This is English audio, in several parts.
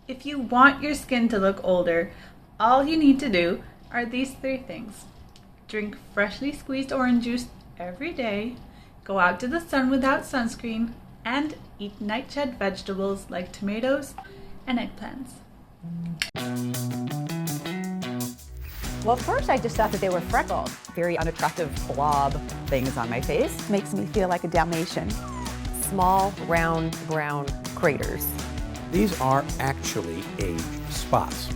If you want your skin to look older, all you need to do are these 3 things. Drink freshly squeezed orange juice every day, go out to the sun without sunscreen, and eat nightshade vegetables like tomatoes and eggplants. Well, at first I just thought that they were freckles. Very unattractive blob things on my face. Makes me feel like a Dalmatian. Small, round, brown craters. These are actually age spots.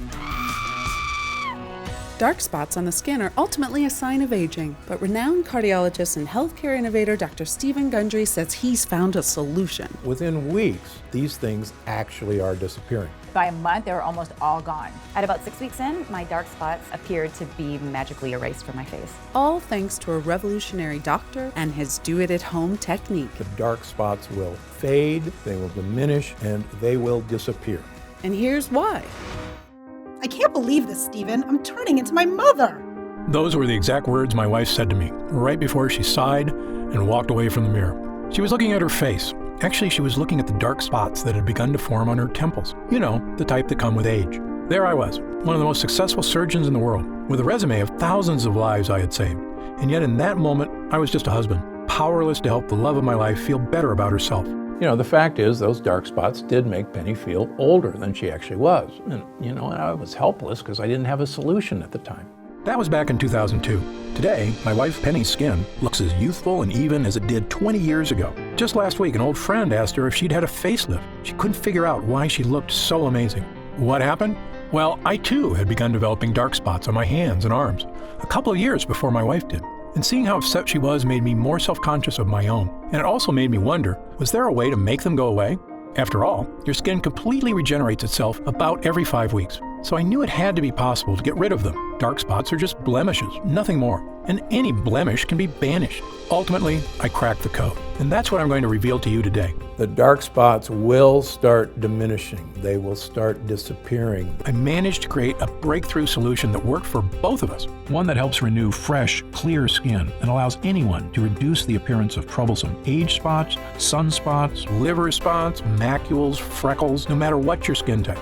Dark spots on the skin are ultimately a sign of aging, but renowned cardiologist and healthcare innovator Dr. Stephen Gundry says he's found a solution. Within weeks, these things actually are disappearing. By a month, they were almost all gone. At about 6 weeks in, my dark spots appeared to be magically erased from my face. All thanks to a revolutionary doctor and his do-it-at-home technique. The dark spots will fade, they will diminish, and they will disappear. And here's why. I can't believe this, Stephen. I'm turning into my mother. Those were the exact words my wife said to me, right before she sighed and walked away from the mirror. She was looking at her face. Actually, she was looking at the dark spots that had begun to form on her temples. You know, the type that come with age. There I was, one of the most successful surgeons in the world, with a resume of thousands of lives I had saved. And yet in that moment, I was just a husband, powerless to help the love of my life feel better about herself. You know, the fact is those dark spots did make Penny feel older than she actually was. And, you know, I was helpless because I didn't have a solution at the time. That was back in 2002. Today, my wife Penny's skin looks as youthful and even as it did 20 years ago. Just last week, an old friend asked her if she'd had a facelift. She couldn't figure out why she looked so amazing. What happened? Well, I too had begun developing dark spots on my hands and arms, a couple of years before my wife did. And seeing how upset she was made me more self-conscious of my own. And it also made me wonder, was there a way to make them go away? After all, your skin completely regenerates itself about every 5 weeks. So I knew it had to be possible to get rid of them. Dark spots are just blemishes, nothing more. And any blemish can be banished. Ultimately, I cracked the code. And that's what I'm going to reveal to you today. The dark spots will start diminishing. They will start disappearing. I managed to create a breakthrough solution that worked for both of us. One that helps renew fresh, clear skin and allows anyone to reduce the appearance of troublesome age spots, sunspots, liver spots, macules, freckles, no matter what your skin type.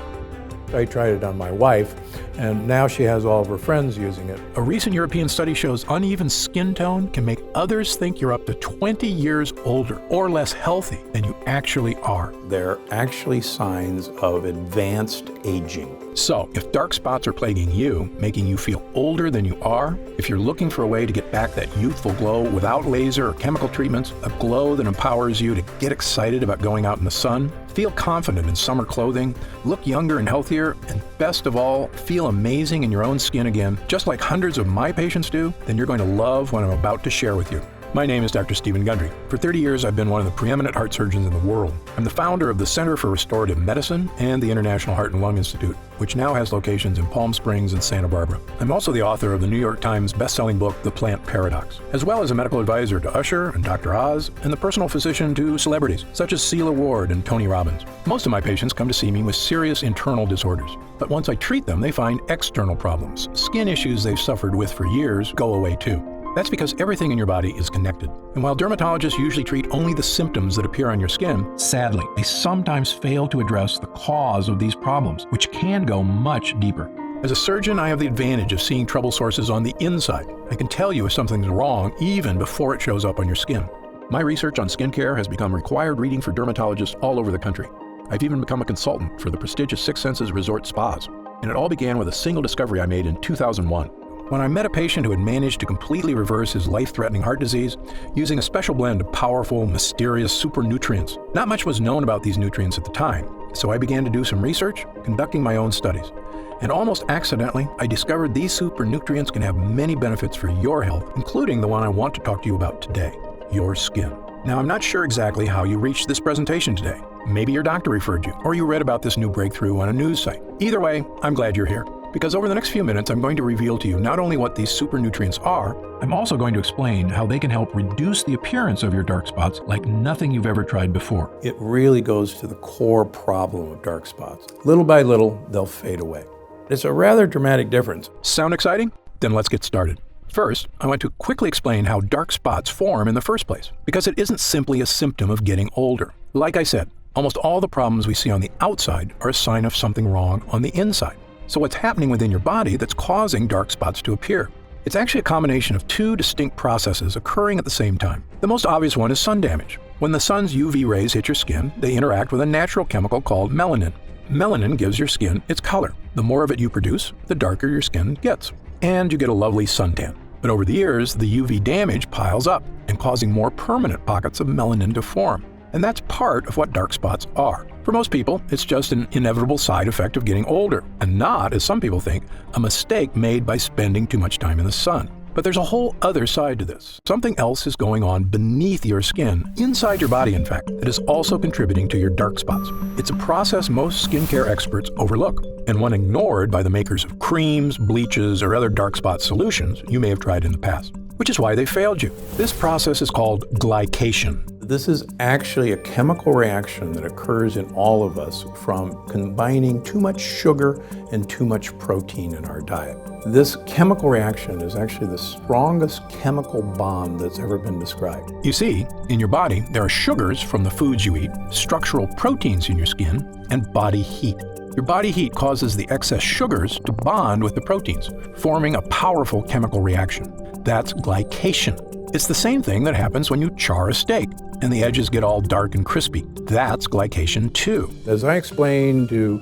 I tried it on my wife, and now she has all of her friends using it. A recent European study shows uneven skin tone can make others think you're up to 20 years older or less healthy than you actually are. They're actually signs of advanced aging. So, if dark spots are plaguing you, making you feel older than you are, if you're looking for a way to get back that youthful glow without laser or chemical treatments, a glow that empowers you to get excited about going out in the sun, feel confident in summer clothing, look younger and healthier, and best of all, feel amazing in your own skin again, just like hundreds of my patients do, then you're going to love what I'm about to share with you. My name is Dr. Stephen Gundry. For 30 years, I've been one of the preeminent heart surgeons in the world. I'm the founder of the Center for Restorative Medicine and the International Heart and Lung Institute, which now has locations in Palm Springs and Santa Barbara. I'm also the author of the New York Times best-selling book, The Plant Paradox, as well as a medical advisor to Usher and Dr. Oz, and the personal physician to celebrities, such as Celia Ward and Tony Robbins. Most of my patients come to see me with serious internal disorders. But once I treat them, they find external problems. Skin issues they've suffered with for years go away too. That's because everything in your body is connected. And while dermatologists usually treat only the symptoms that appear on your skin, sadly, they sometimes fail to address the cause of these problems, which can go much deeper. As a surgeon, I have the advantage of seeing trouble sources on the inside. I can tell you if something's wrong even before it shows up on your skin. My research on skincare has become required reading for dermatologists all over the country. I've even become a consultant for the prestigious Six Senses Resort Spas. And it all began with a single discovery I made in 2001. When I met a patient who had managed to completely reverse his life-threatening heart disease using a special blend of powerful, mysterious super nutrients. Not much was known about these nutrients at the time, so I began to do some research, conducting my own studies. And almost accidentally, I discovered these super nutrients can have many benefits for your health, including the one I want to talk to you about today, your skin. Now, I'm not sure exactly how you reached this presentation today. Maybe your doctor referred you, or you read about this new breakthrough on a news site. Either way, I'm glad you're here. Because over the next few minutes, I'm going to reveal to you not only what these super nutrients are, I'm also going to explain how they can help reduce the appearance of your dark spots like nothing you've ever tried before. It really goes to the core problem of dark spots. Little by little, they'll fade away. It's a rather dramatic difference. Sound exciting? Then let's get started. First, I want to quickly explain how dark spots form in the first place, because it isn't simply a symptom of getting older. Like I said, almost all the problems we see on the outside are a sign of something wrong on the inside. So what's happening within your body that's causing dark spots to appear? It's actually a combination of two distinct processes occurring at the same time. The most obvious one is sun damage. When the sun's UV rays hit your skin, they interact with a natural chemical called melanin. Melanin gives your skin its color. The more of it you produce, the darker your skin gets. And you get a lovely suntan. But over the years, the UV damage piles up and causing more permanent pockets of melanin to form. And that's part of what dark spots are. For most people, it's just an inevitable side effect of getting older, and not, as some people think, a mistake made by spending too much time in the sun. But there's a whole other side to this. Something else is going on beneath your skin, inside your body in fact, that is also contributing to your dark spots. It's a process most skincare experts overlook, and one ignored by the makers of creams, bleaches, or other dark spot solutions you may have tried in the past, which is why they failed you. This process is called glycation. This is actually a chemical reaction that occurs in all of us from combining too much sugar and too much protein in our diet. This chemical reaction is actually the strongest chemical bond that's ever been described. You see, in your body, there are sugars from the foods you eat, structural proteins in your skin, and body heat. Your body heat causes the excess sugars to bond with the proteins, forming a powerful chemical reaction. That's glycation. It's the same thing that happens when you char a steak and the edges get all dark and crispy. That's glycation too. As I explained to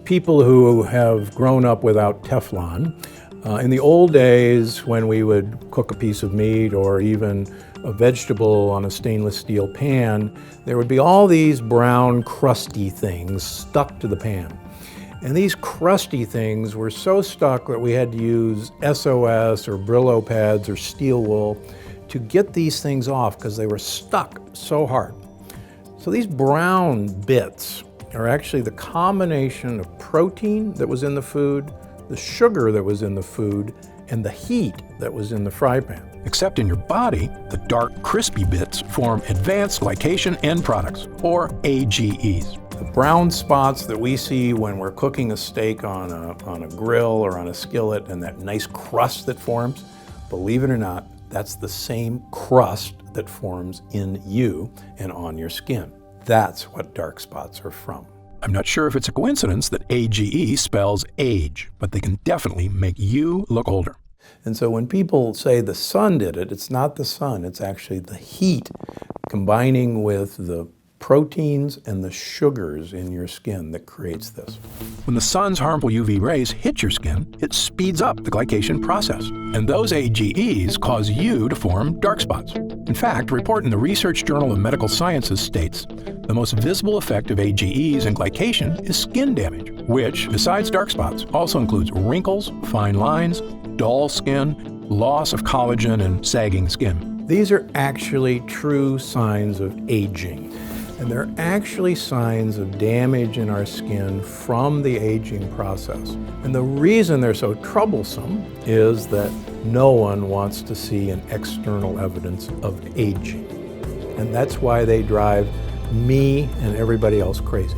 people who have grown up without Teflon, in the old days when we would cook a piece of meat or even a vegetable on a stainless steel pan, there would be all these brown crusty things stuck to the pan. And these crusty things were so stuck that we had to use SOS or Brillo pads or steel wool to get these things off because they were stuck so hard. So these brown bits are actually the combination of protein that was in the food, the sugar that was in the food, and the heat that was in the fry pan. Except in your body, the dark, crispy bits form advanced glycation end products, or AGEs. The brown spots that we see when we're cooking a steak on a grill or on a skillet and that nice crust that forms, believe it or not, that's the same crust that forms in you and on your skin. That's what dark spots are from. I'm not sure if it's a coincidence that AGE spells age, but they can definitely make you look older. And so when people say the sun did it, it's not the sun, it's actually the heat combining with the proteins and the sugars in your skin that creates this. When the sun's harmful UV rays hit your skin, it speeds up the glycation process, and those AGEs cause you to form dark spots. In fact, a report in the Research Journal of Medical Sciences states the most visible effect of AGEs and glycation is skin damage, which, besides dark spots, also includes wrinkles, fine lines, dull skin, loss of collagen, and sagging skin. These are actually true signs of aging. And they're actually signs of damage in our skin from the aging process. And the reason they're so troublesome is that no one wants to see an external evidence of aging. And that's why they drive me and everybody else crazy.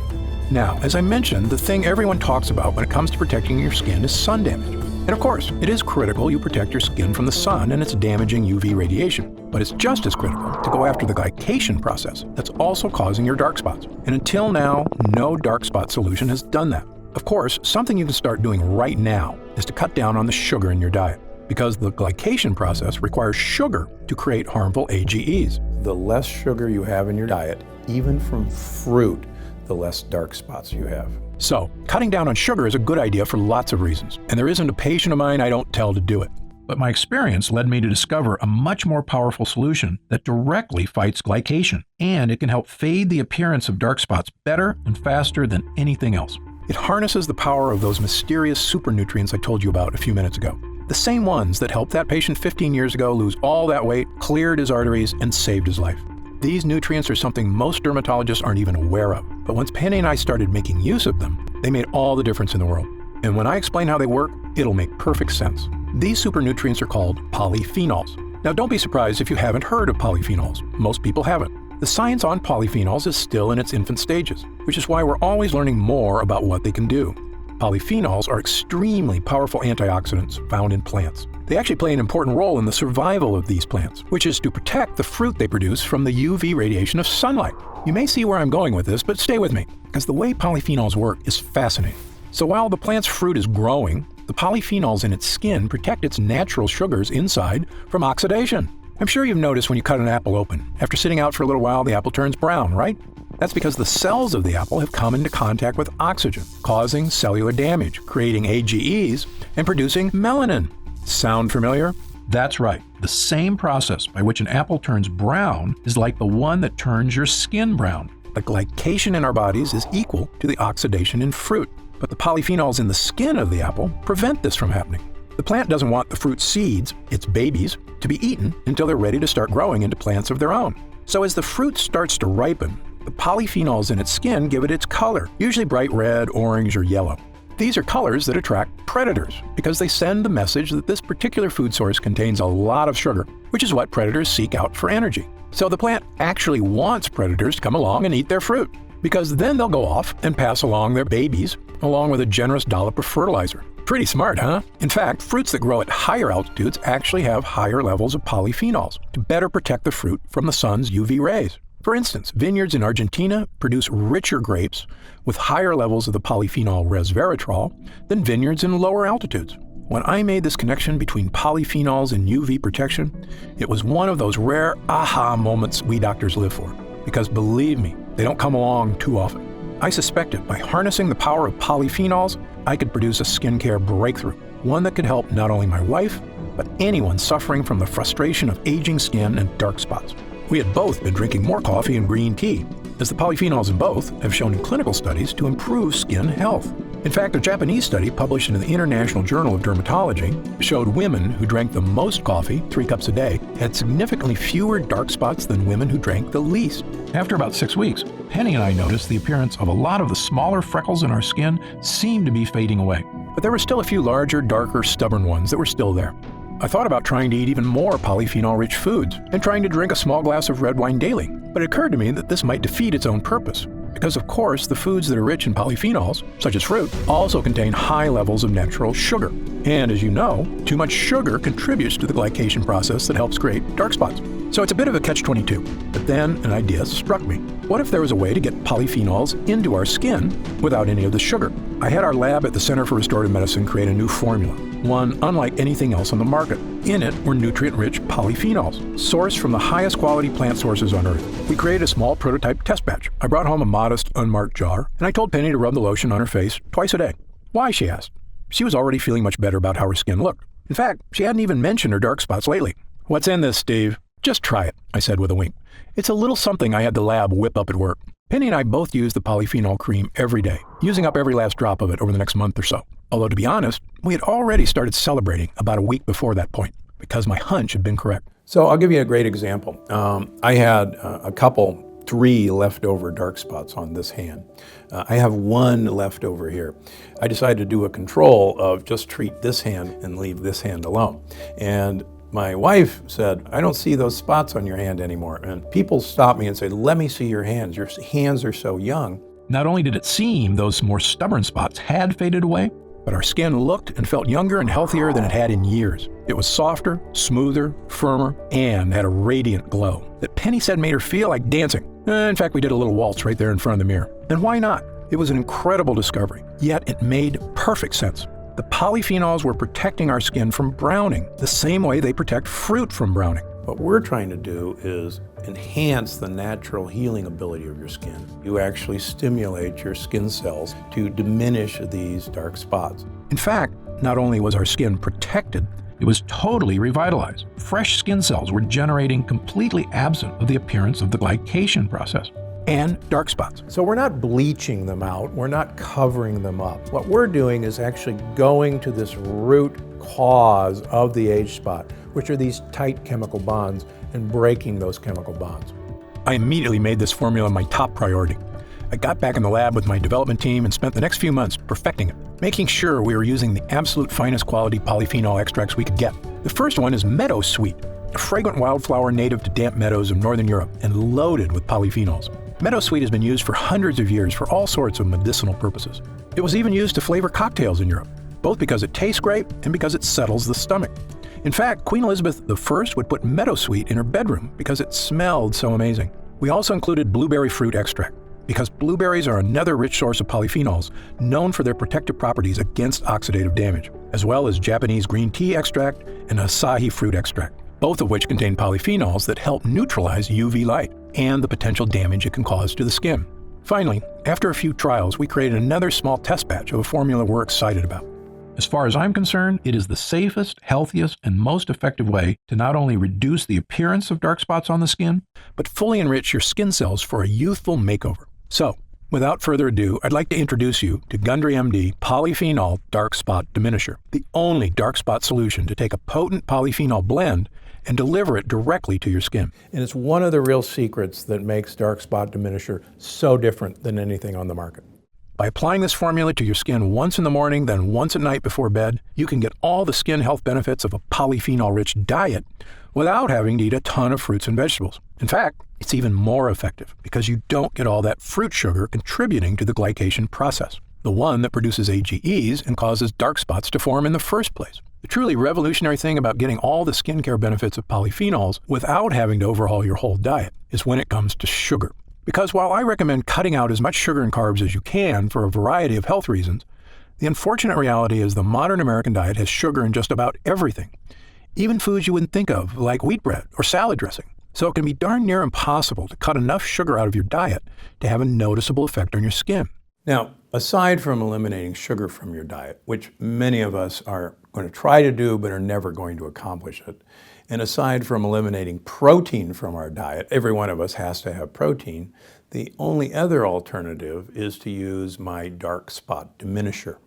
Now, as I mentioned, the thing everyone talks about when it comes to protecting your skin is sun damage. And of course, it is critical you protect your skin from the sun and its damaging UV radiation. But it's just as critical to go after the glycation process that's also causing your dark spots. And until now, no dark spot solution has done that. Of course, something you can start doing right now is to cut down on the sugar in your diet, because the glycation process requires sugar to create harmful AGEs. The less sugar you have in your diet, even from fruit, the less dark spots you have. So, cutting down on sugar is a good idea for lots of reasons, and there isn't a patient of mine I don't tell to do it. But my experience led me to discover a much more powerful solution that directly fights glycation, and it can help fade the appearance of dark spots better and faster than anything else. It harnesses the power of those mysterious super nutrients I told you about a few minutes ago. The same ones that helped that patient 15 years ago lose all that weight, cleared his arteries, and saved his life. These nutrients are something most dermatologists aren't even aware of. But once Penny and I started making use of them, they made all the difference in the world. And when I explain how they work, it'll make perfect sense. These super nutrients are called polyphenols. Now don't be surprised if you haven't heard of polyphenols. Most people haven't. The science on polyphenols is still in its infant stages, which is why we're always learning more about what they can do. Polyphenols are extremely powerful antioxidants found in plants. They actually play an important role in the survival of these plants, which is to protect the fruit they produce from the UV radiation of sunlight. You may see where I'm going with this, but stay with me, because the way polyphenols work is fascinating. So while the plant's fruit is growing, the polyphenols in its skin protect its natural sugars inside from oxidation. I'm sure you've noticed when you cut an apple open, after sitting out for a little while, the apple turns brown, right? That's because the cells of the apple have come into contact with oxygen, causing cellular damage, creating AGEs, and producing melanin. Sound familiar? That's right. The same process by which an apple turns brown is like the one that turns your skin brown. The glycation in our bodies is equal to the oxidation in fruit, but the polyphenols in the skin of the apple prevent this from happening. The plant doesn't want the fruit seeds, its babies, to be eaten until they're ready to start growing into plants of their own. So as the fruit starts to ripen, the polyphenols in its skin give it its color, usually bright red, orange, or yellow. These are colors that attract predators because they send the message that this particular food source contains a lot of sugar, which is what predators seek out for energy. So the plant actually wants predators to come along and eat their fruit, because then they'll go off and pass along their babies along with a generous dollop of fertilizer. Pretty smart, huh? In fact, fruits that grow at higher altitudes actually have higher levels of polyphenols to better protect the fruit from the sun's UV rays. For instance, vineyards in Argentina produce richer grapes with higher levels of the polyphenol resveratrol than vineyards in lower altitudes. When I made this connection between polyphenols and UV protection, it was one of those rare aha moments we doctors live for. Because believe me, they don't come along too often. I suspected by harnessing the power of polyphenols, I could produce a skincare breakthrough, one that could help not only my wife, but anyone suffering from the frustration of aging skin and dark spots. We had both been drinking more coffee and green tea, as the polyphenols in both have shown in clinical studies to improve skin health. In fact, a Japanese study published in the International Journal of Dermatology showed women who drank the most coffee, 3 cups a day, had significantly fewer dark spots than women who drank the least. After about 6 weeks, Penny and I noticed the appearance of a lot of the smaller freckles in our skin seemed to be fading away. But there were still a few larger, darker, stubborn ones that were still there. I thought about trying to eat even more polyphenol-rich foods and trying to drink a small glass of red wine daily, but it occurred to me that this might defeat its own purpose. Because of course, the foods that are rich in polyphenols, such as fruit, also contain high levels of natural sugar. And as you know, too much sugar contributes to the glycation process that helps create dark spots. So it's a bit of a catch-22. But then an idea struck me. What if there was a way to get polyphenols into our skin without any of the sugar? I had our lab at the Center for Restorative Medicine create a new formula, one unlike anything else on the market. In it were nutrient-rich polyphenols, sourced from the highest quality plant sources on Earth. We created a small prototype test batch. I brought home a modest, unmarked jar, and I told Penny to rub the lotion on her face twice a day. Why, she asked. She was already feeling much better about how her skin looked. In fact, she hadn't even mentioned her dark spots lately. What's in this, Steve? Just try it, I said with a wink. It's a little something I had the lab whip up at work. Penny and I both use the polyphenol cream every day, using up every last drop of it over the next month or so. Although to be honest, we had already started celebrating about a week before that point, because my hunch had been correct. So I'll give you a great example. I had a couple, 3 leftover dark spots on this hand. I have 1 left over here. I decided to do a control of just treat this hand and leave this hand alone. And my wife said, I don't see those spots on your hand anymore. And people stopped me and said, let me see your hands. Your hands are so young. Not only did it seem those more stubborn spots had faded away, but our skin looked and felt younger and healthier than it had in years. It was softer, smoother, firmer, and had a radiant glow that Penny said made her feel like dancing. In fact, we did a little waltz right there in front of the mirror. And why not? It was an incredible discovery, yet it made perfect sense. The polyphenols were protecting our skin from browning, the same way they protect fruit from browning. What we're trying to do is enhance the natural healing ability of your skin. You actually stimulate your skin cells to diminish these dark spots. In fact, not only was our skin protected, it was totally revitalized. Fresh skin cells were generating completely absent of the appearance of the glycation process and dark spots. So we're not bleaching them out, we're not covering them up. What we're doing is actually going to this root cause of the age spot, which are these tight chemical bonds, and breaking those chemical bonds. I immediately made this formula my top priority. I got back in the lab with my development team and spent the next few months perfecting it, making sure we were using the absolute finest quality polyphenol extracts we could get. The first one is Meadow Sweet, a fragrant wildflower native to damp meadows of northern Europe and loaded with polyphenols. Meadow Sweet has been used for hundreds of years for all sorts of medicinal purposes. It was even used to flavor cocktails in Europe, both because it tastes great and because it settles the stomach. In fact, Queen Elizabeth I would put meadowsweet in her bedroom because it smelled so amazing. We also included blueberry fruit extract, because blueberries are another rich source of polyphenols known for their protective properties against oxidative damage, as well as Japanese green tea extract and acai fruit extract, both of which contain polyphenols that help neutralize UV light and the potential damage it can cause to the skin. Finally, after a few trials, we created another small test batch of a formula we're excited about. As far as I'm concerned, it is the safest, healthiest, and most effective way to not only reduce the appearance of dark spots on the skin, but fully enrich your skin cells for a youthful makeover. So, without further ado, I'd like to introduce you to Gundry MD Polyphenol Dark Spot Diminisher, the only dark spot solution to take a potent polyphenol blend and deliver it directly to your skin. And it's one of the real secrets that makes dark spot diminisher so different than anything on the market. By applying this formula to your skin once in the morning, then once at night before bed, you can get all the skin health benefits of a polyphenol-rich diet without having to eat a ton of fruits and vegetables. In fact, it's even more effective because you don't get all that fruit sugar contributing to the glycation process, the one that produces AGEs and causes dark spots to form in the first place. The truly revolutionary thing about getting all the skincare benefits of polyphenols without having to overhaul your whole diet is when it comes to sugar. Because while I recommend cutting out as much sugar and carbs as you can for a variety of health reasons, the unfortunate reality is the modern American diet has sugar in just about everything, even foods you wouldn't think of, like wheat bread or salad dressing. So it can be darn near impossible to cut enough sugar out of your diet to have a noticeable effect on your skin. Now, aside from eliminating sugar from your diet, which many of us are going to try to do but are never going to accomplish it, and aside from eliminating protein from our diet, every one of us has to have protein, the only other alternative is to use my dark spot diminisher.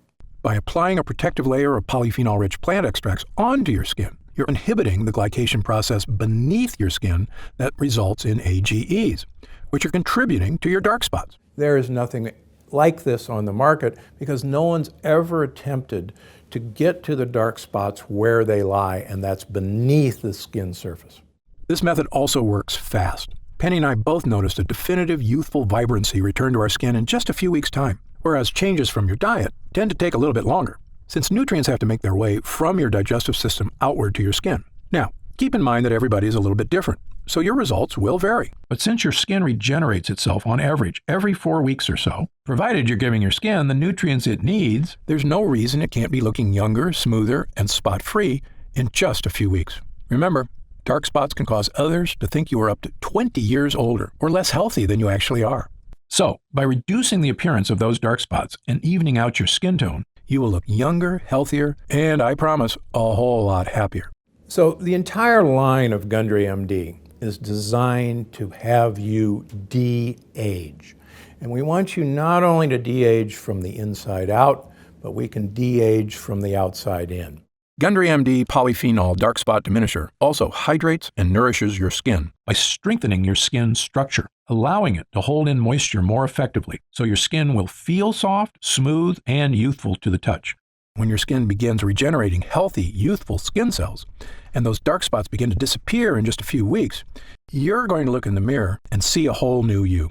By applying a protective layer of polyphenol-rich plant extracts onto your skin, you're inhibiting the glycation process beneath your skin that results in AGEs, which are contributing to your dark spots. There is nothing like this on the market because no one's ever attempted to get to the dark spots where they lie, and that's beneath the skin surface. This method also works fast. Penny and I both noticed a definitive youthful vibrancy return to our skin in just a few weeks' time, whereas changes from your diet tend to take a little bit longer, since nutrients have to make their way from your digestive system outward to your skin. Now, keep in mind that everybody is a little bit different, so your results will vary. But since your skin regenerates itself on average every 4 weeks or so, provided you're giving your skin the nutrients it needs, there's no reason it can't be looking younger, smoother, and spot-free in just a few weeks. Remember, dark spots can cause others to think you are up to 20 years older or less healthy than you actually are. So, by reducing the appearance of those dark spots and evening out your skin tone, you will look younger, healthier, and I promise, a whole lot happier. So the entire line of Gundry MD is designed to have you de-age. And we want you not only to de-age from the inside out, but we can de-age from the outside in. Gundry MD Polyphenol Dark Spot Diminisher also hydrates and nourishes your skin by strengthening your skin structure, allowing it to hold in moisture more effectively so your skin will feel soft, smooth, and youthful to the touch. When your skin begins regenerating healthy, youthful skin cells, and those dark spots begin to disappear in just a few weeks, you're going to look in the mirror and see a whole new you.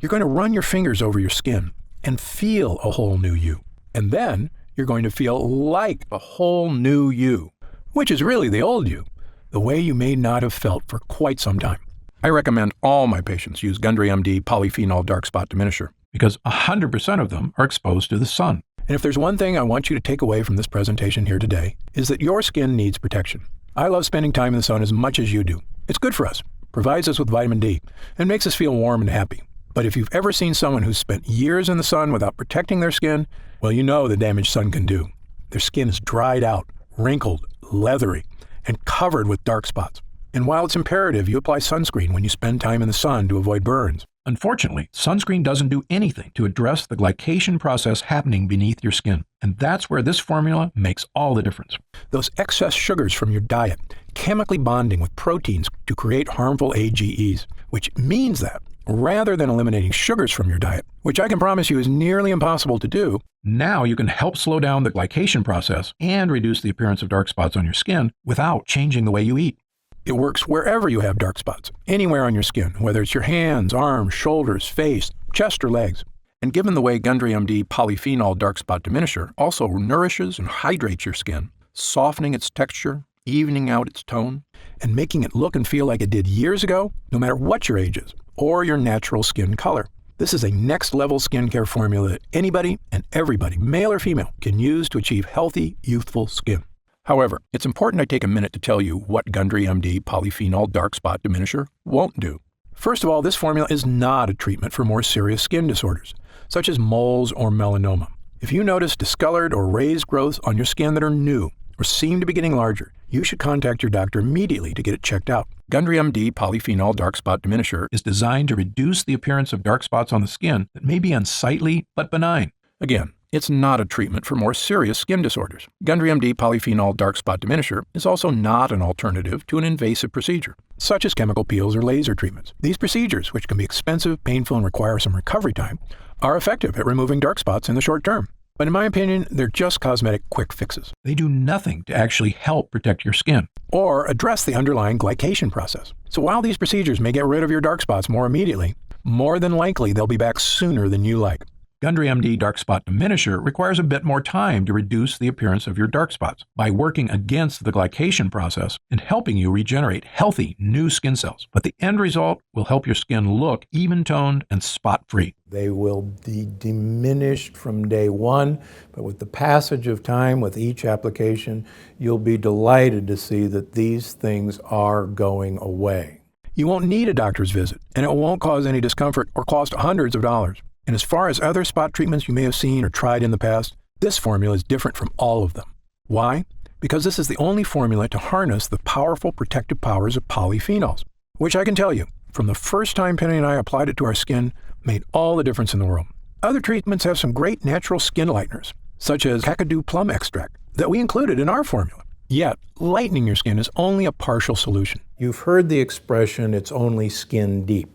You're going to run your fingers over your skin and feel a whole new you. And then you're going to feel like a whole new you, which is really the old you, the way you may not have felt for quite some time. I recommend all my patients use Gundry MD Polyphenol Dark Spot Diminisher because 100% of them are exposed to the sun. And if there's one thing I want you to take away from this presentation here today, is that your skin needs protection. I love spending time in the sun as much as you do. It's good for us, provides us with vitamin D, and makes us feel warm and happy. But if you've ever seen someone who's spent years in the sun without protecting their skin, well, you know the damage sun can do. Their skin is dried out, wrinkled, leathery, and covered with dark spots. And while it's imperative you apply sunscreen when you spend time in the sun to avoid burns, unfortunately, sunscreen doesn't do anything to address the glycation process happening beneath your skin. And that's where this formula makes all the difference. Those excess sugars from your diet chemically bonding with proteins to create harmful AGEs, which means that rather than eliminating sugars from your diet, which I can promise you is nearly impossible to do, now you can help slow down the glycation process and reduce the appearance of dark spots on your skin without changing the way you eat. It works wherever you have dark spots, anywhere on your skin, whether it's your hands, arms, shoulders, face, chest, or legs. And given the way Gundry MD Polyphenol Dark Spot Diminisher also nourishes and hydrates your skin, softening its texture, evening out its tone, and making it look and feel like it did years ago, no matter what your age is or your natural skin color. This is a next-level skincare formula that anybody and everybody, male or female, can use to achieve healthy, youthful skin. However, it's important I take a minute to tell you what Gundry MD Polyphenol Dark Spot Diminisher won't do. First of all, this formula is not a treatment for more serious skin disorders, such as moles or melanoma. If you notice discolored or raised growths on your skin that are new or seem to be getting larger, you should contact your doctor immediately to get it checked out. Gundry MD Polyphenol Dark Spot Diminisher is designed to reduce the appearance of dark spots on the skin that may be unsightly but benign. Again, it's not a treatment for more serious skin disorders. Gundry MD Polyphenol Dark Spot Diminisher is also not an alternative to an invasive procedure, such as chemical peels or laser treatments. These procedures, which can be expensive, painful, and require some recovery time, are effective at removing dark spots in the short term. But in my opinion, they're just cosmetic quick fixes. They do nothing to actually help protect your skin or address the underlying glycation process. So while these procedures may get rid of your dark spots more immediately, more than likely they'll be back sooner than you like. Gundry MD Dark Spot Diminisher requires a bit more time to reduce the appearance of your dark spots by working against the glycation process and helping you regenerate healthy new skin cells. But the end result will help your skin look even-toned and spot-free. They will be diminished from day one, but with the passage of time, with each application, you'll be delighted to see that these things are going away. You won't need a doctor's visit, and it won't cause any discomfort or cost hundreds of dollars. And as far as other spot treatments you may have seen or tried in the past, this formula is different from all of them. Why? Because this is the only formula to harness the powerful protective powers of polyphenols, which I can tell you, from the first time Penny and I applied it to our skin, made all the difference in the world. Other treatments have some great natural skin lighteners, such as Kakadu plum extract, that we included in our formula. Yet, lightening your skin is only a partial solution. You've heard the expression, it's only skin deep.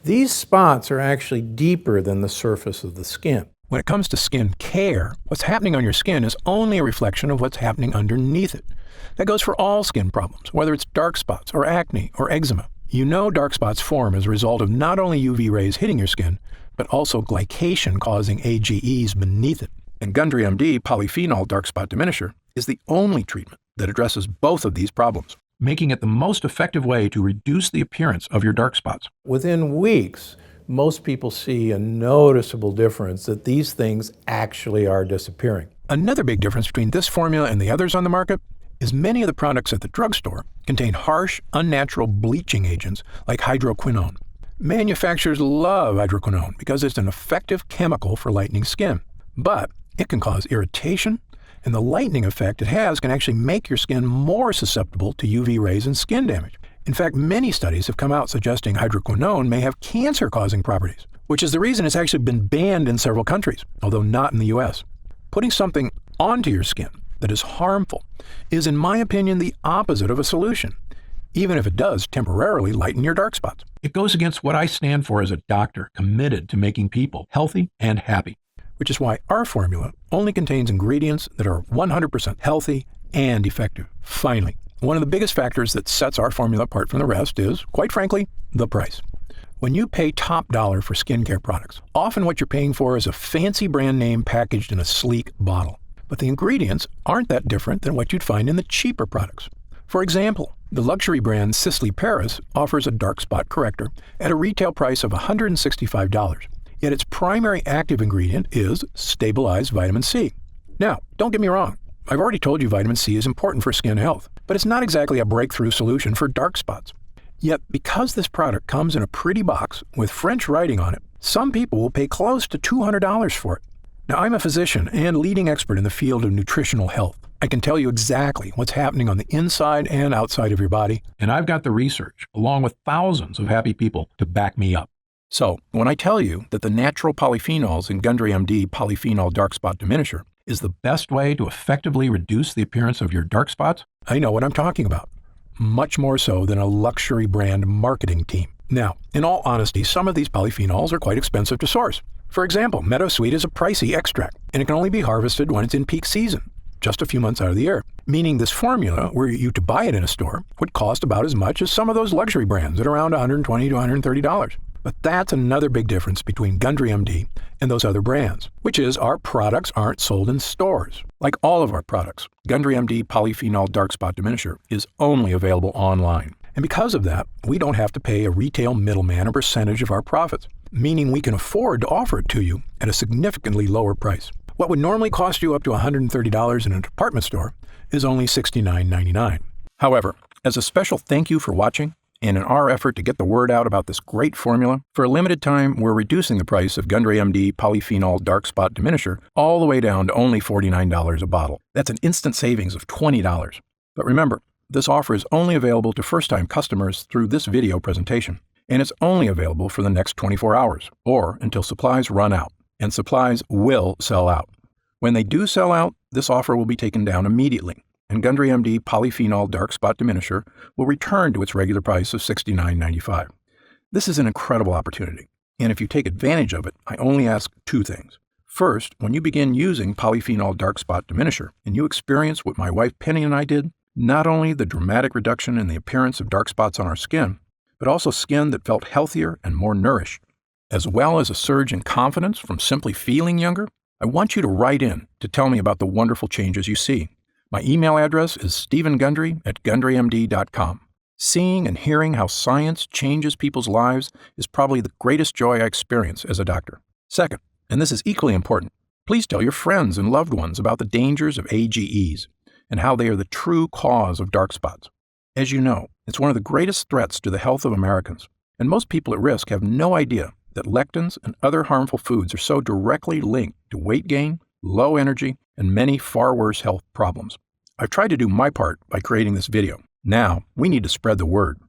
These spots are actually deeper than the surface of the skin. When it comes to skin care, what's happening on your skin is only a reflection of what's happening underneath it. That goes for all skin problems, whether it's dark spots or acne or eczema. You know dark spots form as a result of not only UV rays hitting your skin, but also glycation causing AGEs beneath it. And Gundry MD Polyphenol Dark Spot Diminisher is the only treatment that addresses both of these problems, making it the most effective way to reduce the appearance of your dark spots. Within weeks, most people see a noticeable difference that these things actually are disappearing. Another big difference between this formula and the others on the market is many of the products at the drugstore contain harsh, unnatural bleaching agents like hydroquinone. Manufacturers love hydroquinone because it's an effective chemical for lightening skin, but it can cause irritation, and the lightening effect it has can actually make your skin more susceptible to UV rays and skin damage. In fact, many studies have come out suggesting hydroquinone may have cancer-causing properties, which is the reason it's actually been banned in several countries, although not in the US. Putting something onto your skin that is harmful is, in my opinion, the opposite of a solution, even if it does temporarily lighten your dark spots. It goes against what I stand for as a doctor committed to making people healthy and happy, which is why our formula only contains ingredients that are 100% healthy and effective. Finally, one of the biggest factors that sets our formula apart from the rest is, quite frankly, the price. When you pay top dollar for skincare products, often what you're paying for is a fancy brand name packaged in a sleek bottle. But the ingredients aren't that different than what you'd find in the cheaper products. For example, the luxury brand Sisley Paris offers a dark spot corrector at a retail price of $165. Yet its primary active ingredient is stabilized vitamin C. Now, don't get me wrong. I've already told you vitamin C is important for skin health, but it's not exactly a breakthrough solution for dark spots. Yet, because this product comes in a pretty box with French writing on it, some people will pay close to $200 for it. Now, I'm a physician and leading expert in the field of nutritional health. I can tell you exactly what's happening on the inside and outside of your body, and I've got the research, along with thousands of happy people, to back me up. So, when I tell you that the natural polyphenols in Gundry MD Polyphenol Dark Spot Diminisher is the best way to effectively reduce the appearance of your dark spots, I know what I'm talking about. Much more so than a luxury brand marketing team. Now, in all honesty, some of these polyphenols are quite expensive to source. For example, meadowsweet is a pricey extract, and it can only be harvested when it's in peak season, just a few months out of the year. Meaning this formula, were you to buy it in a store, would cost about as much as some of those luxury brands at around $120 to $130. But that's another big difference between Gundry MD and those other brands, which is our products aren't sold in stores. Like all of our products, Gundry MD Polyphenol Dark Spot Diminisher is only available online. And because of that, we don't have to pay a retail middleman a percentage of our profits, meaning we can afford to offer it to you at a significantly lower price. What would normally cost you up to $130 in a department store is only $69.99. However, as a special thank you for watching, and in our effort to get the word out about this great formula, for a limited time, we're reducing the price of Gundry MD Polyphenol Dark Spot Diminisher all the way down to only $49 a bottle. That's an instant savings of $20. But remember, this offer is only available to first-time customers through this video presentation, and it's only available for the next 24 hours, or until supplies run out, and supplies will sell out. When they do sell out, this offer will be taken down immediately, and Gundry MD Polyphenol Dark Spot Diminisher will return to its regular price of $69.95. This is an incredible opportunity, and if you take advantage of it, I only ask two things. First, when you begin using Polyphenol Dark Spot Diminisher, and you experience what my wife Penny and I did, not only the dramatic reduction in the appearance of dark spots on our skin, but also skin that felt healthier and more nourished, as well as a surge in confidence from simply feeling younger, I want you to write in to tell me about the wonderful changes you see. My email address is stephengundry@gundrymd.com. Seeing and hearing how science changes people's lives is probably the greatest joy I experience as a doctor. Second, and this is equally important, please tell your friends and loved ones about the dangers of AGEs and how they are the true cause of dark spots. As you know, it's one of the greatest threats to the health of Americans, and most people at risk have no idea that lectins and other harmful foods are so directly linked to weight gain, low energy, and many far worse health problems. I've tried to do my part by creating this video. Now, we need to spread the word.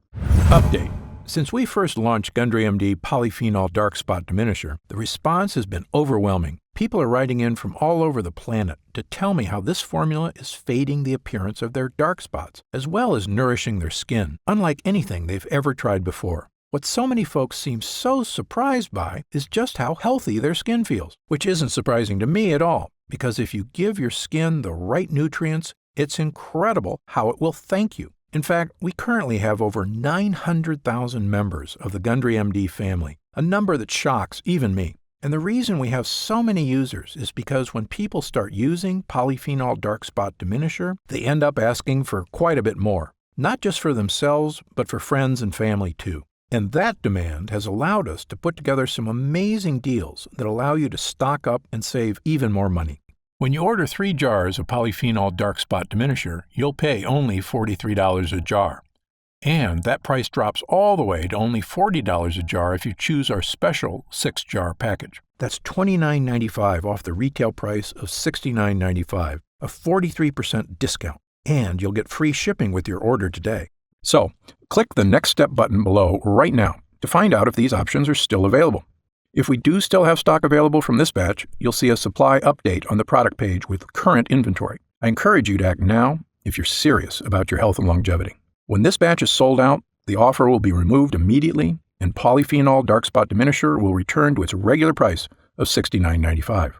Update. Since we first launched Gundry MD Polyphenol Dark Spot Diminisher, the response has been overwhelming. People are writing in from all over the planet to tell me how this formula is fading the appearance of their dark spots, as well as nourishing their skin, unlike anything they've ever tried before. What so many folks seem so surprised by is just how healthy their skin feels, which isn't surprising to me at all, because if you give your skin the right nutrients, it's incredible how it will thank you. In fact, we currently have over 900,000 members of the Gundry MD family, a number that shocks even me. And the reason we have so many users is because when people start using Polyphenol Dark Spot Diminisher, they end up asking for quite a bit more, not just for themselves, but for friends and family too. And that demand has allowed us to put together some amazing deals that allow you to stock up and save even more money. When you order 3 jars of Polyphenol Dark Spot Diminisher, you'll pay only $43 a jar. And that price drops all the way to only $40 a jar if you choose our special 6-jar package. That's $29.95 off the retail price of $69.95, a 43% discount. And you'll get free shipping with your order today. So, click the Next Step button below right now to find out if these options are still available. If we do still have stock available from this batch, you'll see a supply update on the product page with current inventory. I encourage you to act now if you're serious about your health and longevity. When this batch is sold out, the offer will be removed immediately, and Polyphenol Dark Spot Diminisher will return to its regular price of $69.95.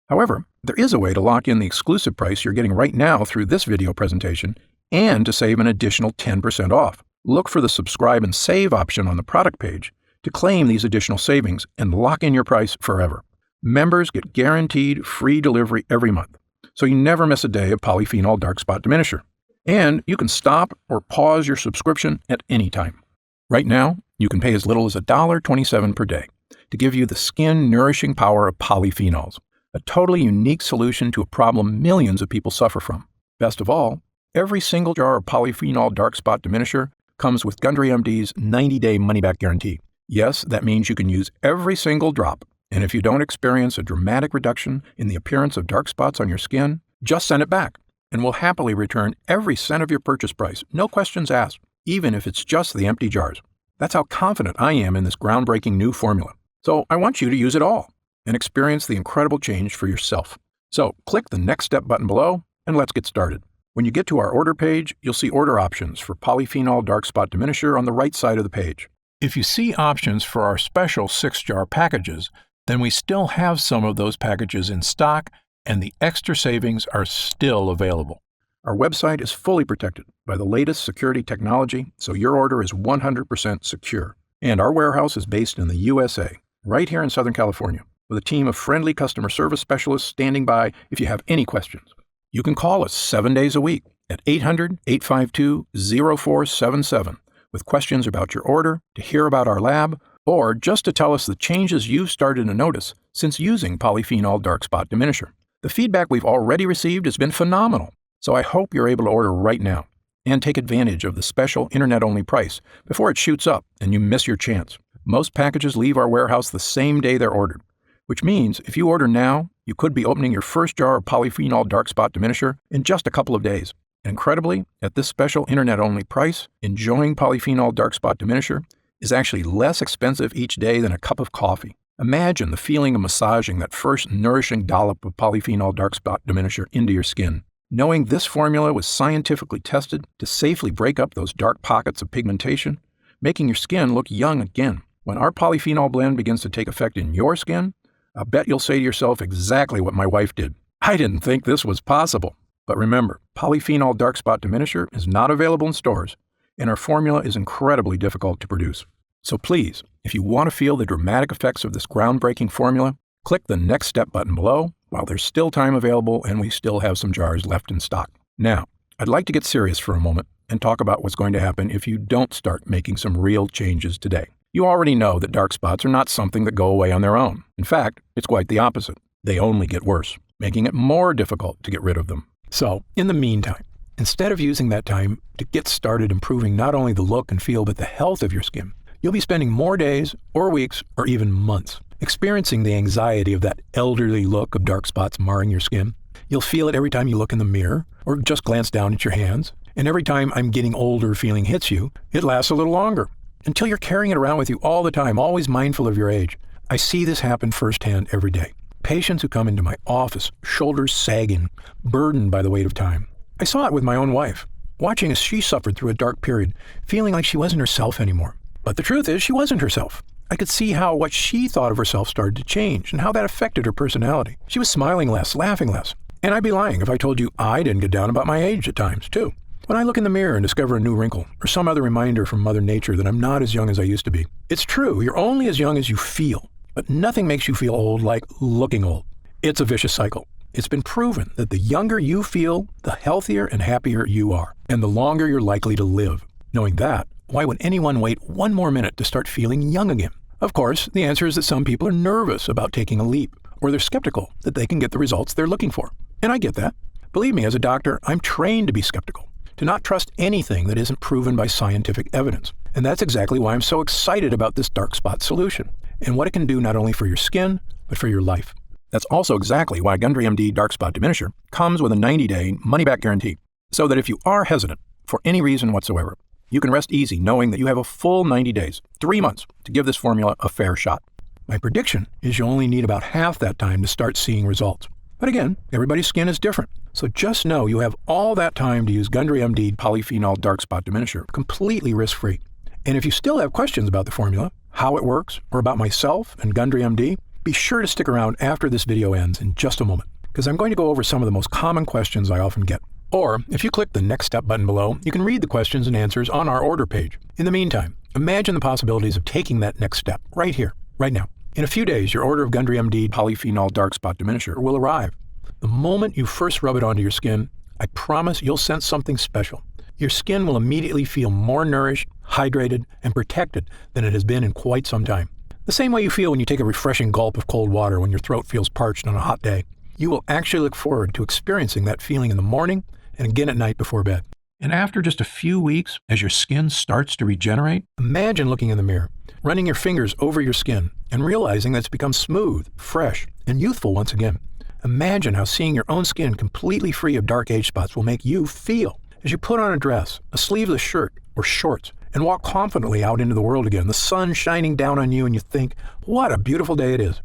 However, there is a way to lock in the exclusive price you're getting right now through this video presentation and to save an additional 10% off. Look for the subscribe and save option on the product page to claim these additional savings and lock in your price forever. Members get guaranteed free delivery every month, so you never miss a day of Polyphenol Dark Spot Diminisher. And you can stop or pause your subscription at any time. Right now, you can pay as little as $1.27 per day to give you the skin-nourishing power of polyphenols, a totally unique solution to a problem millions of people suffer from. Best of all, every single jar of Polyphenol Dark Spot Diminisher comes with Gundry MD's 90-day money-back guarantee. Yes, that means you can use every single drop, and if you don't experience a dramatic reduction in the appearance of dark spots on your skin, just send it back, and we'll happily return every cent of your purchase price, no questions asked, even if it's just the empty jars. That's how confident I am in this groundbreaking new formula. So I want you to use it all and experience the incredible change for yourself. So click the Next Step button below, and let's get started. When you get to our order page, you'll see order options for Polyphenol Dark Spot Diminisher on the right side of the page. If you see options for our special 6-jar packages, then we still have some of those packages in stock, and the extra savings are still available. Our website is fully protected by the latest security technology, so your order is 100% secure. And our warehouse is based in the USA, right here in Southern California, with a team of friendly customer service specialists standing by if you have any questions. You can call us 7 days a week at 800-852-0477 with questions about your order, to hear about our lab, or just to tell us the changes you've started to notice since using Polyphenol Dark Spot Diminisher. The feedback we've already received has been phenomenal, so I hope you're able to order right now and take advantage of the special internet-only price before it shoots up and you miss your chance. Most packages leave our warehouse the same day they're ordered, which means if you order now, you could be opening your first jar of Polyphenol Dark Spot Diminisher in just a couple of days. Incredibly, at this special internet-only price, enjoying Polyphenol Dark Spot Diminisher is actually less expensive each day than a cup of coffee. Imagine the feeling of massaging that first nourishing dollop of Polyphenol Dark Spot Diminisher into your skin. Knowing this formula was scientifically tested to safely break up those dark pockets of pigmentation, making your skin look young again. When our polyphenol blend begins to take effect in your skin, I'll bet you'll say to yourself exactly what my wife did. I didn't think this was possible. But remember, Polyphenol Dark Spot Diminisher is not available in stores, and our formula is incredibly difficult to produce. So please, if you want to feel the dramatic effects of this groundbreaking formula, click the Next Step button below while there's still time available and we still have some jars left in stock. Now, I'd like to get serious for a moment and talk about what's going to happen if you don't start making some real changes today. You already know that dark spots are not something that go away on their own. In fact, it's quite the opposite. They only get worse, making it more difficult to get rid of them. So, in the meantime, instead of using that time to get started improving not only the look and feel but the health of your skin, you'll be spending more days or weeks or even months experiencing the anxiety of that elderly look of dark spots marring your skin. You'll feel it every time you look in the mirror or just glance down at your hands. And every time I'm getting older feeling hits you, it lasts a little longer until you're carrying it around with you all the time, always mindful of your age. I see this happen firsthand every day. Patients who come into my office, shoulders sagging, burdened by the weight of time. I saw it with my own wife, watching as she suffered through a dark period, feeling like she wasn't herself anymore. But the truth is, she wasn't herself. I could see how what she thought of herself started to change and how that affected her personality. She was smiling less, laughing less. And I'd be lying if I told you I didn't get down about my age at times, too. When I look in the mirror and discover a new wrinkle or some other reminder from Mother Nature that I'm not as young as I used to be. It's true, you're only as young as you feel, but nothing makes you feel old like looking old. It's a vicious cycle. It's been proven that the younger you feel, the healthier and happier you are, and the longer you're likely to live. Knowing that, why would anyone wait one more minute to start feeling young again? Of course, the answer is that some people are nervous about taking a leap, or they're skeptical that they can get the results they're looking for. And I get that. Believe me, as a doctor, I'm trained to be skeptical, to not trust anything that isn't proven by scientific evidence. And that's exactly why I'm so excited about this dark spot solution, and what it can do not only for your skin, but for your life. That's also exactly why Gundry MD Dark Spot Diminisher comes with a 90-day money-back guarantee, so that if you are hesitant for any reason whatsoever, you can rest easy knowing that you have a full 90 days, 3 months, to give this formula a fair shot. My prediction is you only need about half that time to start seeing results. But again, everybody's skin is different, so just know you have all that time to use Gundry MD Polyphenol Dark Spot Diminisher completely risk-free. And if you still have questions about the formula, how it works, or about myself and Gundry MD, be sure to stick around after this video ends in just a moment, because I'm going to go over some of the most common questions I often get. Or, if you click the Next Step button below, you can read the questions and answers on our order page. In the meantime, imagine the possibilities of taking that next step right here, right now. In a few days, your order of Gundry MD Polyphenol Dark Spot Diminisher will arrive. The moment you first rub it onto your skin, I promise you'll sense something special. Your skin will immediately feel more nourished, hydrated, and protected than it has been in quite some time. The same way you feel when you take a refreshing gulp of cold water when your throat feels parched on a hot day. You will actually look forward to experiencing that feeling in the morning and again at night before bed. And after just a few weeks, as your skin starts to regenerate, imagine looking in the mirror, running your fingers over your skin, and realizing that it's become smooth, fresh, and youthful once again. Imagine how seeing your own skin completely free of dark age spots will make you feel as you put on a dress, a sleeveless shirt, or shorts, and walk confidently out into the world again, the sun shining down on you, and you think, what a beautiful day it is.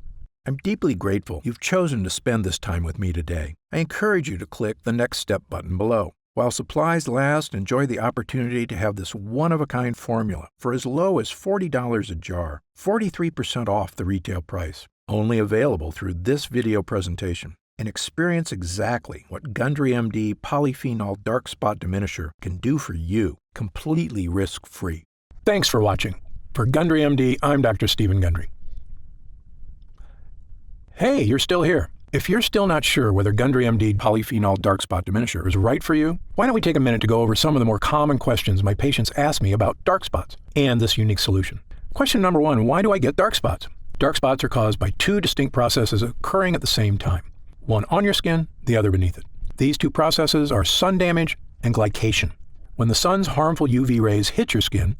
I'm deeply grateful you've chosen to spend this time with me today. I encourage you to click the Next Step button below. While supplies last, enjoy the opportunity to have this one-of-a-kind formula for as low as $40 a jar, 43% off the retail price. Only available through this video presentation. And experience exactly what Gundry MD Polyphenol Dark Spot Diminisher can do for you, completely risk-free. Thanks for watching. For Gundry MD, I'm Dr. Stephen Gundry. Hey, you're still here. If you're still not sure whether Gundry MD Polyphenol Dark Spot Diminisher is right for you, why don't we take a minute to go over some of the more common questions my patients ask me about dark spots and this unique solution. Question number 1, why do I get dark spots? Dark spots are caused by 2 distinct processes occurring at the same time, one on your skin, the other beneath it. These 2 processes are sun damage and glycation. When the sun's harmful UV rays hit your skin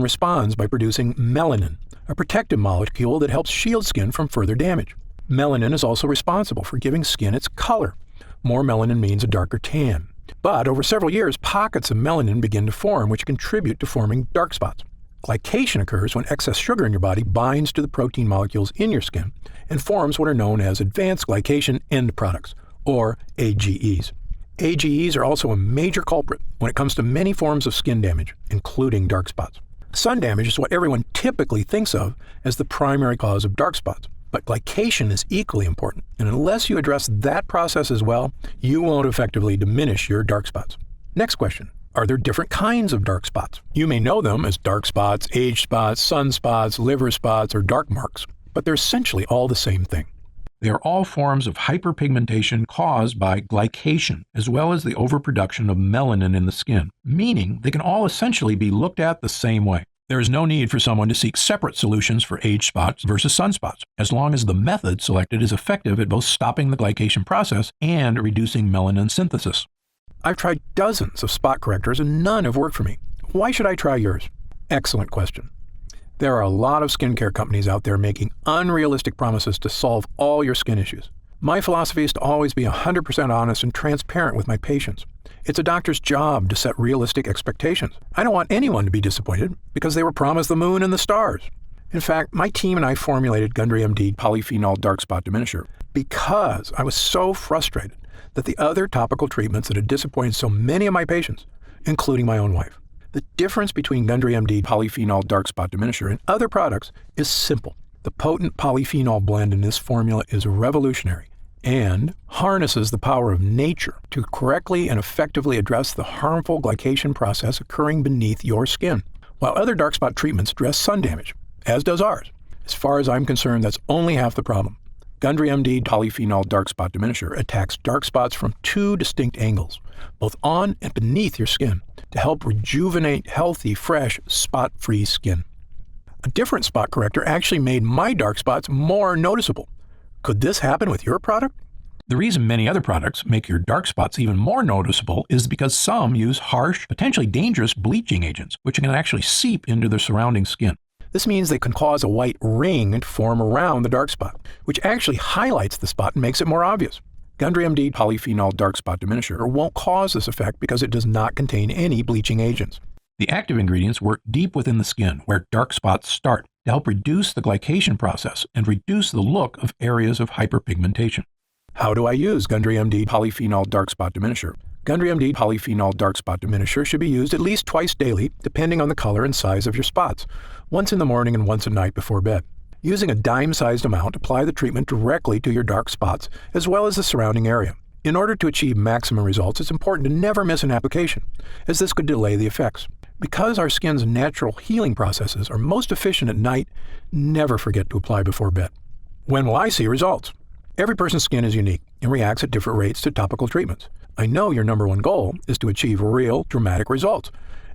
responds by producing melanin, a protective molecule that helps shield skin from further damage. Melanin is also responsible for giving skin its color. More melanin means a darker tan. But over several years, pockets of melanin begin to form, which contribute to forming dark spots. Glycation occurs when excess sugar in your body binds to the protein molecules in your skin and forms what are known as advanced glycation end products, or AGEs. AGEs are also a major culprit when it comes to many forms of skin damage, including dark spots. Sun damage is what everyone typically thinks of as the primary cause of dark spots. But glycation is equally important, and unless you address that process as well, you won't effectively diminish your dark spots. Next question, are there different kinds of dark spots? You may know them as dark spots, age spots, sunspots, liver spots, or dark marks, but they're essentially all the same thing. They are all forms of hyperpigmentation caused by glycation, as well as the overproduction of melanin in the skin, meaning they can all essentially be looked at the same way. There is no need for someone to seek separate solutions for age spots versus sunspots, as long as the method selected is effective at both stopping the glycation process and reducing melanin synthesis. I've tried dozens of spot correctors and none have worked for me. Why should I try yours? Excellent question. There are a lot of skincare companies out there making unrealistic promises to solve all your skin issues. My philosophy is to always be 100% honest and transparent with my patients. It's a doctor's job to set realistic expectations. I don't want anyone to be disappointed because they were promised the moon and the stars. In fact, my team and I formulated Gundry MD Polyphenol Dark Spot Diminisher because I was so frustrated that the other topical treatments that had disappointed so many of my patients, including my own wife. The difference between Gundry MD Polyphenol Dark Spot Diminisher and other products is simple. The potent polyphenol blend in this formula is revolutionary and harnesses the power of nature to correctly and effectively address the harmful glycation process occurring beneath your skin. While other dark spot treatments address sun damage, as does ours, as far as I'm concerned, that's only half the problem. Gundry MD Polyphenol Dark Spot Diminisher attacks dark spots from 2 distinct angles, both on and beneath your skin, to help rejuvenate healthy, fresh, spot-free skin. A different spot corrector actually made my dark spots more noticeable. Could this happen with your product? The reason many other products make your dark spots even more noticeable is because some use harsh, potentially dangerous bleaching agents, which can actually seep into the surrounding skin. This means they can cause a white ring to form around the dark spot, which actually highlights the spot and makes it more obvious. Gundry MD Polyphenol Dark Spot Diminisher won't cause this effect because it does not contain any bleaching agents. The active ingredients work deep within the skin, where dark spots start, to help reduce the glycation process and reduce the look of areas of hyperpigmentation. How do I use Gundry MD Polyphenol Dark Spot Diminisher? Gundry MD Polyphenol Dark Spot Diminisher should be used at least twice daily, depending on the color and size of your spots, once in the morning and once at night before bed. Using a dime-sized amount, apply the treatment directly to your dark spots, as well as the surrounding area. In order to achieve maximum results, it's important to never miss an application, as this could delay the effects. Because our skin's natural healing processes are most efficient at night, never forget to apply before bed. When will I see results? Every person's skin is unique and reacts at different rates to topical treatments. I know your number one goal is to achieve real, dramatic results,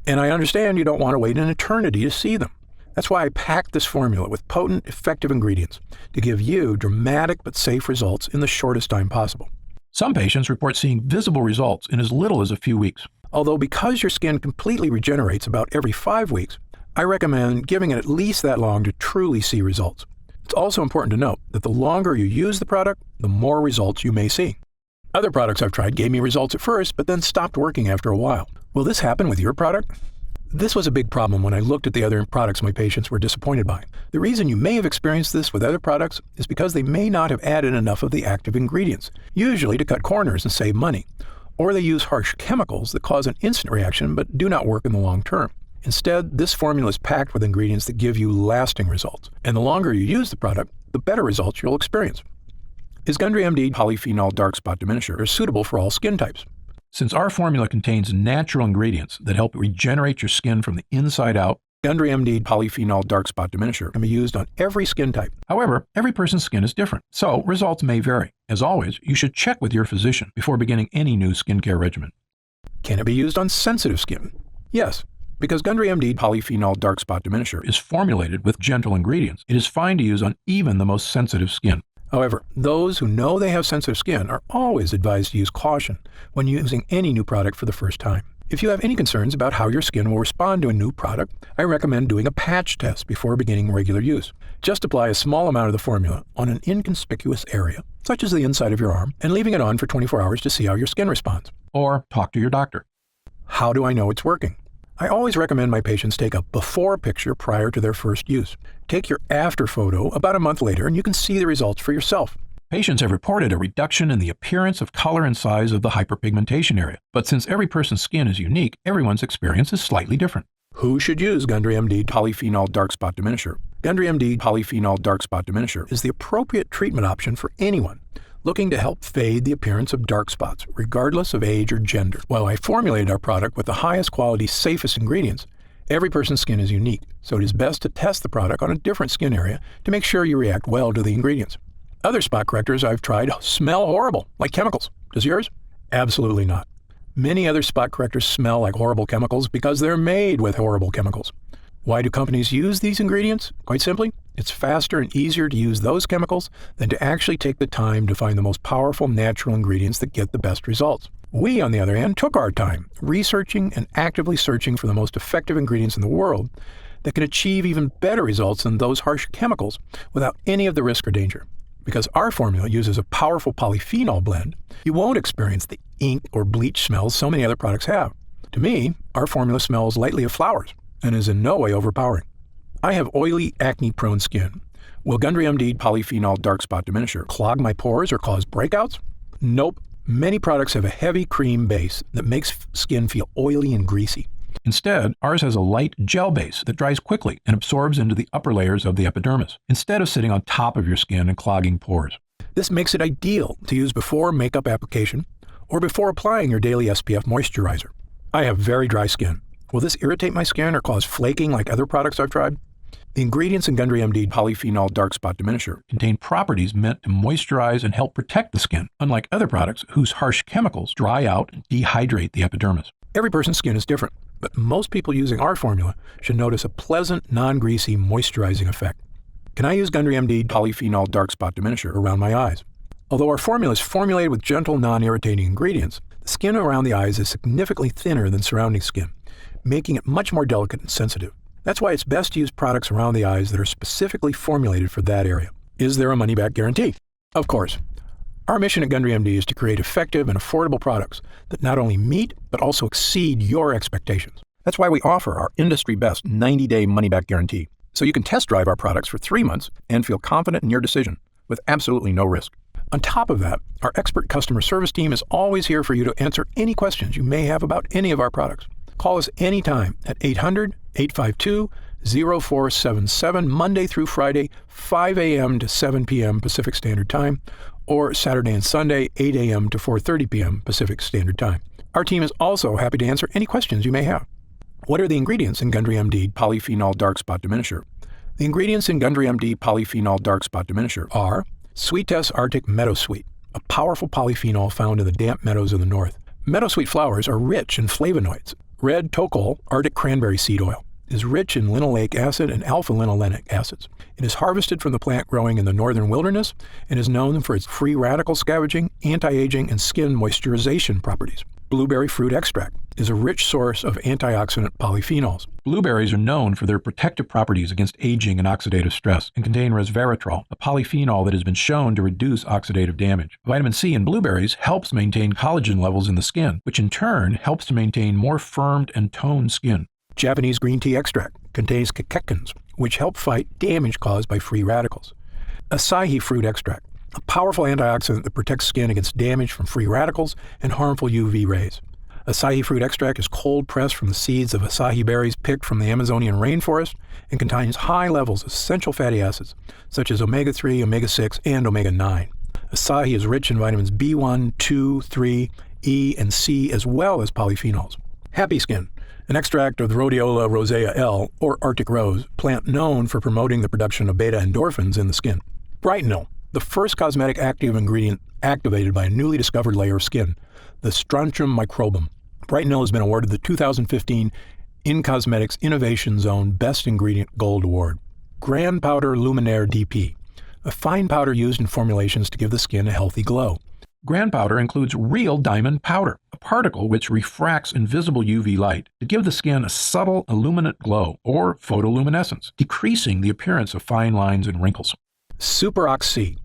and I understand you don't want to wait an eternity to see them. That's why I packed this formula with potent, effective ingredients to give you dramatic but safe results in the shortest time possible. Some patients report seeing visible results in as little as a few weeks. Although because your skin completely regenerates about every 5 weeks, I recommend giving it at least that long to truly see results. It's also important to note that the longer you use the product, the more results you may see. Other products I've tried gave me results at first, but then stopped working after a while. Will this happen with your product? This was a big problem when I looked at the other products my patients were disappointed by. The reason you may have experienced this with other products is because they may not have added enough of the active ingredients, usually to cut corners and save money. Or they use harsh chemicals that cause an instant reaction but do not work in the long term. Instead, this formula is packed with ingredients that give you lasting results, and the longer you use the product, the better results you'll experience. Is Gundry MD Polyphenol Dark Spot Diminisher suitable for all skin types? Since our formula contains natural ingredients that help regenerate your skin from the inside out, Gundry MD Polyphenol Dark Spot Diminisher can be used on every skin type. However, every person's skin is different, so results may vary. As always, you should check with your physician before beginning any new skincare regimen. Can it be used on sensitive skin? Yes. Because Gundry MD Polyphenol Dark Spot Diminisher is formulated with gentle ingredients, it is fine to use on even the most sensitive skin. However, those who know they have sensitive skin are always advised to use caution when using any new product for the first time. If you have any concerns about how your skin will respond to a new product, I recommend doing a patch test before beginning regular use. Just apply a small amount of the formula on an inconspicuous area, such as the inside of your arm, and leaving it on for 24 hours to see how your skin responds. Or talk to your doctor. How do I know it's working? I always recommend my patients take a before picture prior to their first use. Take your after photo about a month later and you can see the results for yourself. Patients have reported a reduction in the appearance of color and size of the hyperpigmentation area. But since every person's skin is unique, everyone's experience is slightly different. Who should use Gundry MD Polyphenol Dark Spot Diminisher? Gundry MD Polyphenol Dark Spot Diminisher is the appropriate treatment option for anyone looking to help fade the appearance of dark spots, regardless of age or gender. While I formulated our product with the highest quality, safest ingredients, every person's skin is unique, so it is best to test the product on a different skin area to make sure you react well to the ingredients. Other spot correctors I've tried smell horrible, like chemicals. Does yours? Absolutely not. Many other spot correctors smell like horrible chemicals because they're made with horrible chemicals. Why do companies use these ingredients? Quite simply, it's faster and easier to use those chemicals than to actually take the time to find the most powerful natural ingredients that get the best results. We, on the other hand, took our time researching and actively searching for the most effective ingredients in the world that can achieve even better results than those harsh chemicals without any of the risk or danger. Because our formula uses a powerful polyphenol blend, you won't experience the ink or bleach smells so many other products have. To me, our formula smells lightly of flowers and is in no way overpowering. I have oily, acne-prone skin. Will Gundry MD Polyphenol Dark Spot Diminisher clog my pores or cause breakouts? Nope. Many products have a heavy cream base that makes skin feel oily and greasy. Instead, ours has a light gel base that dries quickly and absorbs into the upper layers of the epidermis, instead of sitting on top of your skin and clogging pores. This makes it ideal to use before makeup application or before applying your daily SPF moisturizer. I have very dry skin. Will this irritate my skin or cause flaking like other products I've tried? The ingredients in Gundry MD Polyphenol Dark Spot Diminisher contain properties meant to moisturize and help protect the skin, unlike other products whose harsh chemicals dry out and dehydrate the epidermis. Every person's skin is different, but most people using our formula should notice a pleasant, non-greasy, moisturizing effect. Can I use Gundry MD Polyphenol Dark Spot Diminisher around my eyes? Although our formula is formulated with gentle, non-irritating ingredients, the skin around the eyes is significantly thinner than surrounding skin, making it much more delicate and sensitive. That's why it's best to use products around the eyes that are specifically formulated for that area. Is there a money-back guarantee? Of course. Our mission at Gundry MD is to create effective and affordable products that not only meet, but also exceed your expectations. That's why we offer our industry-best 90-day money-back guarantee, so you can test drive our products for 3 months and feel confident in your decision with absolutely no risk. On top of that, our expert customer service team is always here for you to answer any questions you may have about any of our products. Call us anytime at 800-852-0477, Monday through Friday, 5 a.m. to 7 p.m. Pacific Standard Time, or Saturday and Sunday, 8 a.m. to 4:30 p.m. Pacific Standard Time. Our team is also happy to answer any questions you may have. What are the ingredients in Gundry MD Polyphenol Dark Spot Diminisher? The ingredients in Gundry MD Polyphenol Dark Spot Diminisher are Sweetess Arctic Meadowsweet, a powerful polyphenol found in the damp meadows of the north. Meadowsweet flowers are rich in flavonoids. Red Tocol Arctic Cranberry Seed Oil is rich in linoleic acid and alpha-linolenic acids. It is harvested from the plant growing in the northern wilderness and is known for its free radical scavenging, anti-aging, and skin moisturization properties. Blueberry fruit extract is a rich source of antioxidant polyphenols. Blueberries are known for their protective properties against aging and oxidative stress and contain resveratrol, a polyphenol that has been shown to reduce oxidative damage. Vitamin C in blueberries helps maintain collagen levels in the skin, which in turn helps to maintain more firmed and toned skin. Japanese green tea extract contains catechins, which help fight damage caused by free radicals. Acai fruit extract, a powerful antioxidant that protects skin against damage from free radicals and harmful UV rays. Acai fruit extract is cold pressed from the seeds of acai berries picked from the Amazonian rainforest and contains high levels of essential fatty acids such as omega-3, omega-6, and omega-9. Acai is rich in vitamins B1, 2, 3, E, and C, as well as polyphenols. Happy Skin, An extract of the Rhodiola rosea L, or Arctic rose, plant known for promoting the production of beta-endorphins in the skin. Brightenol, the first cosmetic active ingredient activated by a newly discovered layer of skin, the Strontium microbum. Brightenol has been awarded the 2015 In Cosmetics Innovation Zone Best Ingredient Gold Award. Grand Powder Luminaire DP, a fine powder used in formulations to give the skin a healthy glow. Grand powder includes real diamond powder, a particle which refracts invisible UV light to give the skin a subtle illuminant glow, or photoluminescence, decreasing the appearance of fine lines and wrinkles. Superox C,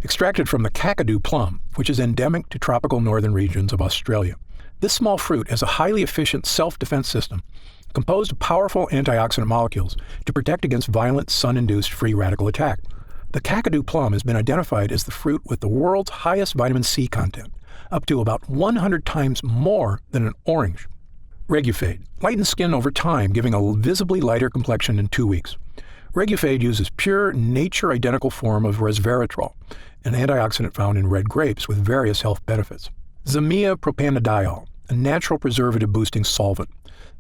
extracted from the Kakadu plum, which is endemic to tropical northern regions of Australia. This small fruit has a highly efficient self-defense system composed of powerful antioxidant molecules to protect against violent sun-induced free radical attack. The Kakadu plum has been identified as the fruit with the world's highest vitamin C content, up to about 100 times more than an orange. Regufade lightens skin over time, giving a visibly lighter complexion in 2 weeks. Regufade uses pure, nature-identical form of resveratrol, an antioxidant found in red grapes with various health benefits. Zamia propanediol, a natural preservative-boosting solvent.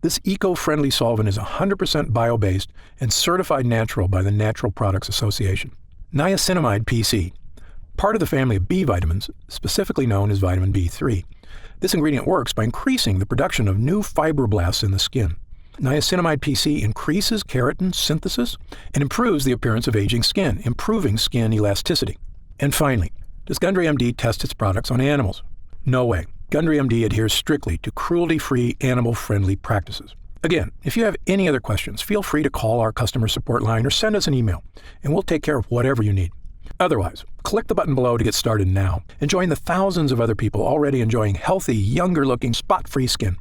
This eco-friendly solvent is 100% bio-based and certified natural by the Natural Products Association. Niacinamide PC, part of the family of B vitamins, specifically known as vitamin B3. This ingredient works by increasing the production of new fibroblasts in the skin. Niacinamide PC increases keratin synthesis and improves the appearance of aging skin, improving skin elasticity. And finally, does Gundry MD test its products on animals? No way. Gundry MD adheres strictly to cruelty-free, animal-friendly practices. Again, if you have any other questions, feel free to call our customer support line or send us an email, and we'll take care of whatever you need. Otherwise, click the button below to get started now and join the thousands of other people already enjoying healthy, younger-looking, spot-free skin.